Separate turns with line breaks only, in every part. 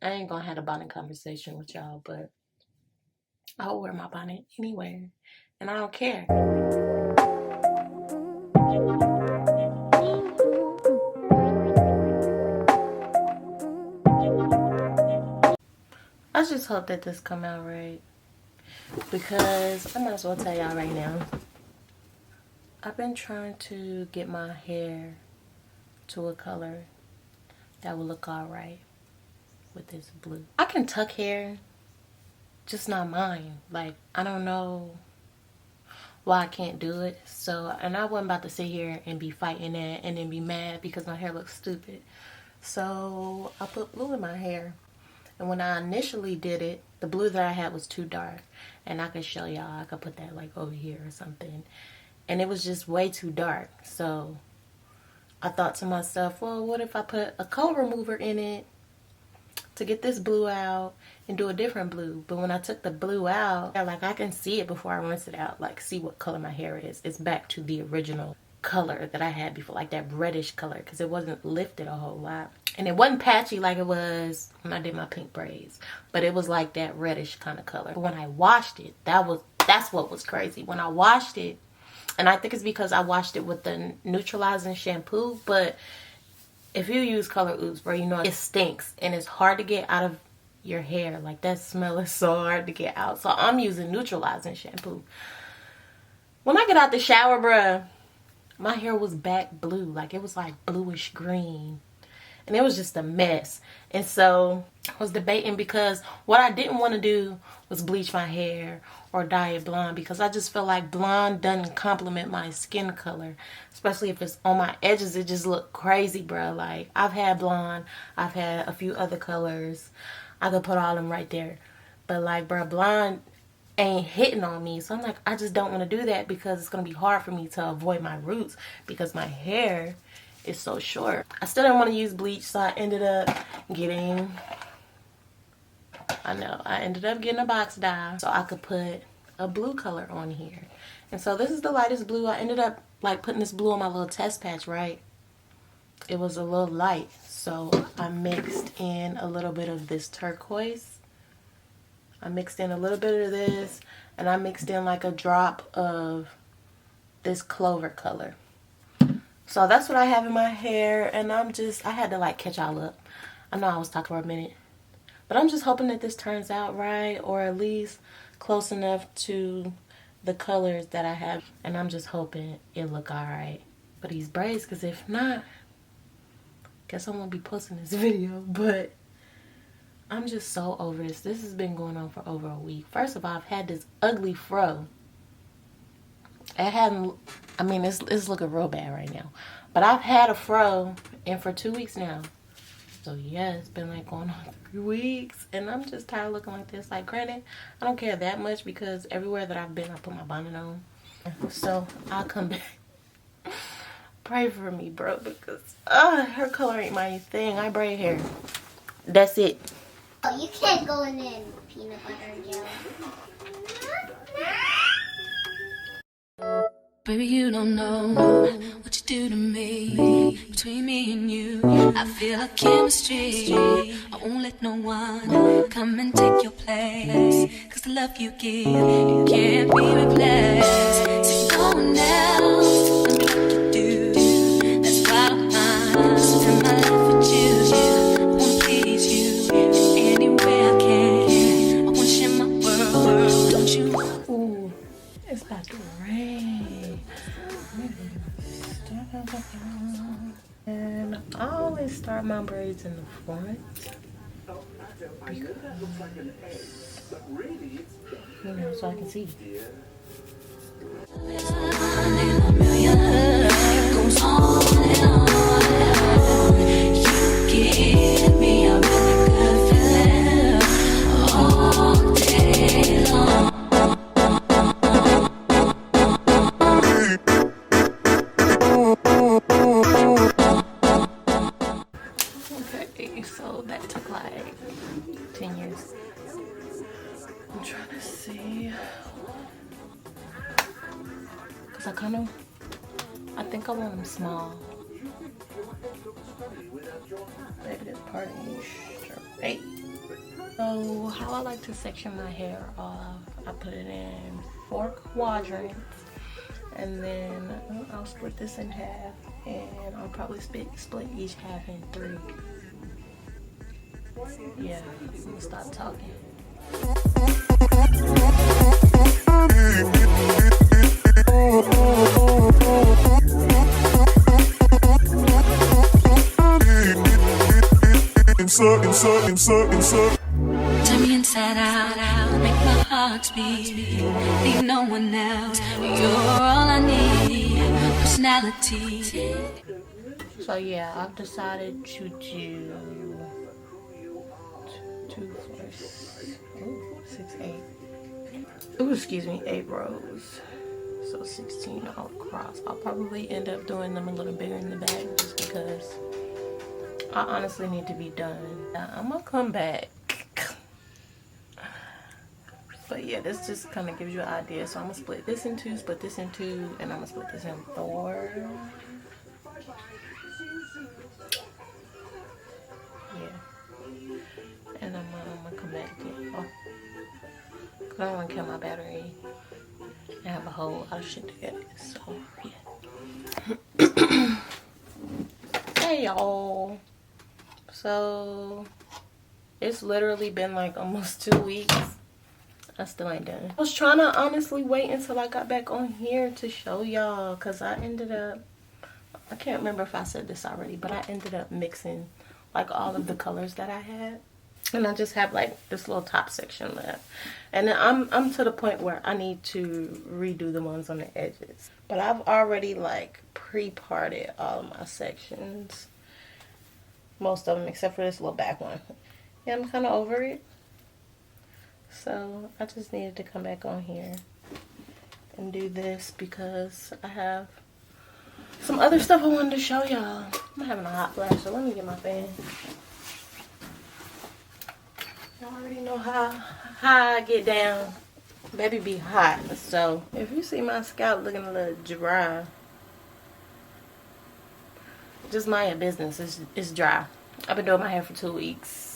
I ain't gonna have a bonnet conversation with y'all, but I'll wear my bonnet anywhere, and I don't care. I just hope that this come out right, because I might as well tell y'all right now. I've been trying to get my hair to a color that will look alright with this blue. I can tuck hair, just not mine. Like, I don't know why I can't do it. So, and I wasn't about to sit here and be fighting that and then be mad because my hair looks stupid. So I put blue in my hair. And when I initially did it, the blue that I had was too dark. And I could show y'all, I could put that like over here or something. And it was just way too dark. So I thought to myself, well, what if I put a color remover in it to get this blue out and do a different blue? But when I took the blue out, like, I can see it before I rinse it out, like see what color my hair is. It's back to the original color that I had before, like that reddish color, because it wasn't lifted a whole lot. And it wasn't patchy like it was when I did my pink braids, but it was like that reddish kind of color. But when I washed it, that's what was crazy. When I washed it, and I think it's because I washed it with the neutralizing shampoo, but if you use Color Oops, bro, you know it stinks and it's hard to get out of your hair. Like, that smell is so hard to get out. So I'm using neutralizing shampoo. When I get out the shower, bruh, my hair was back blue. Like, it was like bluish green. And it was just a mess. And so I was debating, because what I didn't want to do was bleach my hair or dye it blonde, because I just feel like blonde doesn't complement my skin color, especially if it's on my edges. It just look crazy, bro. Like, I've had blonde, I've had a few other colors, I could put all them right there, but like, bro, blonde ain't hitting on me. So I'm like, I just don't want to do that, because it's gonna be hard for me to avoid my roots because my hair is so short. I still didn't want to use bleach, so I ended up getting a box dye so I could put a blue color on here. And so this is the lightest blue. I ended up like putting this blue on my little test patch, right? It was a little light, so I mixed in a little bit of this turquoise. I mixed in a little bit of this, and I mixed in like a drop of this clover color. So that's what I have in my hair, and I had to like catch y'all up. I know I was talking for a minute, but I'm just hoping that this turns out right, or at least close enough to the colors that I have. And I'm just hoping it look alright for these braids, because if not, guess I won't be posting this video. But I'm just so over this. This has been going on for over a week. First of all, I've had this ugly fro. It's looking real bad right now, but I've had a fro and for 2 weeks now. So yeah, it's been like going on 3 weeks, and I'm just tired of looking like this. Like, granted, I don't care that much, because everywhere that I've been, I put my bonnet on. So I'll come back. Pray for me, bro, because hair color ain't my thing. I braid hair. That's it.
Oh, you can't go in there and peanut butter and jelly.
Baby, you don't know what you do to me. Between me and you, I feel a chemistry. I won't let no one come and take your place, 'cause the love you give, it can't be replaced. So no one else tell me what to do. That's why I'm spend my life with you. I wanna please you in any way I can. I wanna share my world, don't you?
Ooh, it's about to rain. And I always start my braids in the front, because, so I can see. Okay, so that took like 10 years. I'm trying to see, because I think I want them small. Maybe this part is sure. right? So how I like to section my hair off, I put it in 4 quadrants, and then I'll split this in half, and I'll probably split each half in 3. Yeah, I'm gonna stop talking.
Turn me inside out, make my heart beat. Need no one else, you're all I need. Personality.
So yeah, I've decided to do 2, 4, 6, 8. Oh, excuse me, 8 rows. So 16 all across. I'll probably end up doing them a little bigger in the back just because I honestly need to be done. I'm gonna come back. But yeah, this just kind of gives you an idea. So I'm gonna split this in 2, and I'm gonna split this in 4. Yeah. And I'm gonna come back again. Oh. Cause I don't wanna kill my battery. I have a whole lot of shit to get. So yeah. Hey y'all. So it's literally been like almost 2 weeks. I still ain't done. I was trying to honestly wait until I got back on here to show y'all, because I ended up, I can't remember if I said this already, but I ended up mixing like all of the colors that I had, and I just have like this little top section left. And then I'm to the point where I need to redo the ones on the edges, but I've already like pre-parted all of my sections, most of them except for this little back one. Yeah, I'm kind of over it. So I just needed to come back on here and do this because I have some other stuff I wanted to show y'all. I'm having a hot flash, so let me get my fan. Y'all already know how I get down. Baby be hot. So if you see my scalp looking a little dry, just mind your business. It's dry. I've been doing my hair for 2 weeks.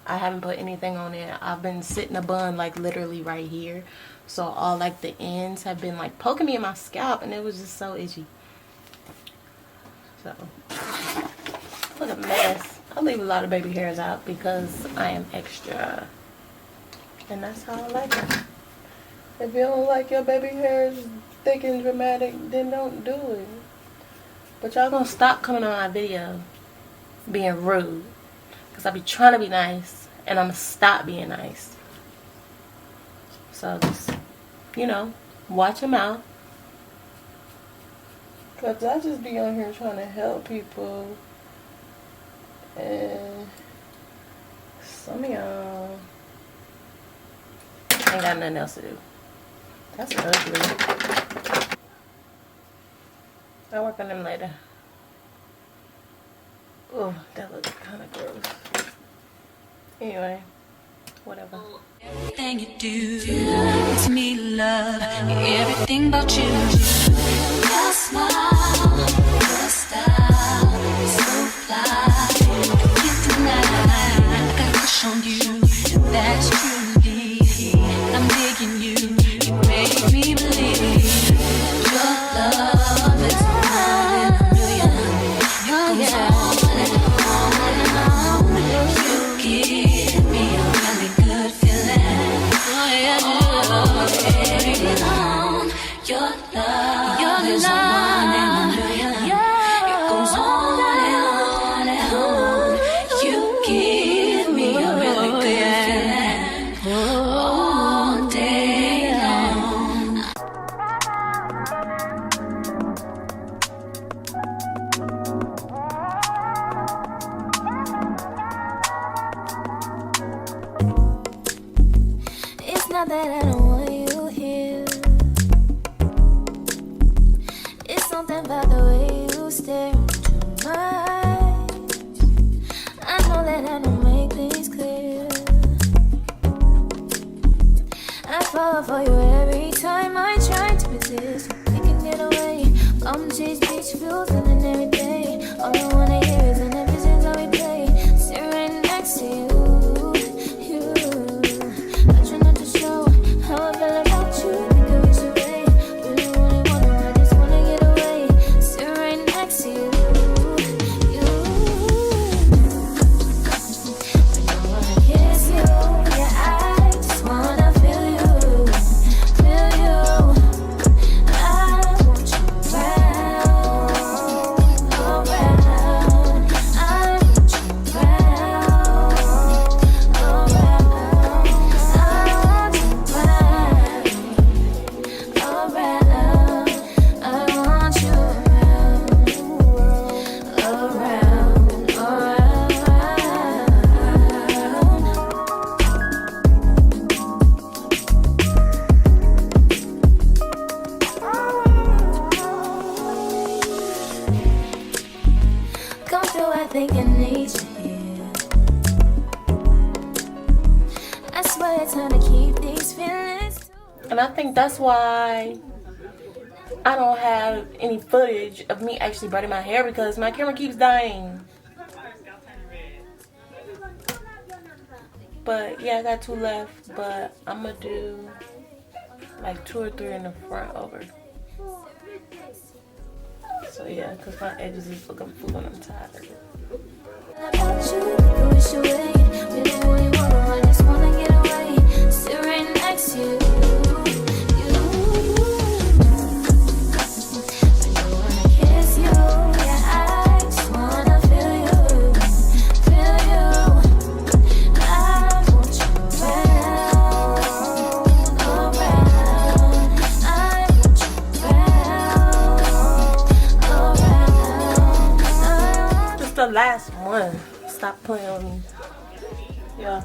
I haven't put anything on it. I've been sitting a bun like literally right here. So all like the ends have been like poking me in my scalp, and it was just so itchy. So look at mess. I leave a lot of baby hairs out because I am extra. And that's how I like it. If you don't like your baby hairs thick and dramatic, then don't do it. But y'all gonna stop coming on my video being rude. Because I be trying to be nice, and I'm going to stop being nice. So just, you know, watch your mouth. Because I just be on here trying to help people. And some of y'all ain't got nothing else to do. That's ugly. I'll work on them later. Oh, that looks kind of gross. Anyway, whatever.
Everything you do makes me love everything about you. Your smile, your style, so fly. I can't deny. I got a crush on you, and that's true. And I'm digging you. You make me believe your love is more than a million. It goes on. Your love is one in a million. It goes on and on. You give me a really good feeling all day long. It's not that I don't want you here. Something about the way you stare into my eyes. I know that I don't make things clear. I fall for you every time I try to resist. We can get away. Come chase beach views feeling every day. All I wanna hear is an ever since I we play. Sit right next to you. we're trying to keep these feelings.
And I think that's why I don't have any footage of me actually braiding my hair, because my camera keeps dying. But yeah, I got 2 left, but I'm gonna do like 2 or 3 in the front over. So yeah, because my edges is looking full and I'm tired of it.
About you, you wish you would. Really, really wanna run, just wanna get away. Sit right next to you.
The last one. Stop playing on me. Yeah.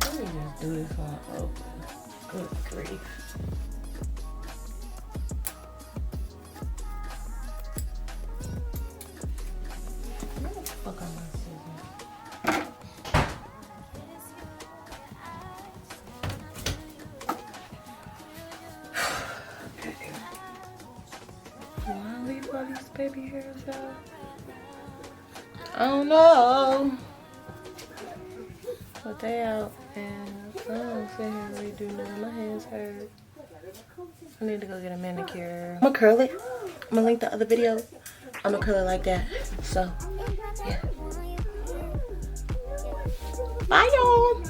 Let me just do this one open. Good grief. Where the fuck are my scissors? All these baby hairs out. I don't know, but they out, and I don't sit here and redo nothing. My hands hurt. I need to go get a manicure. I'm gonna curl it. I'm gonna link the other video. I'm gonna curl it like that. So yeah. Bye y'all.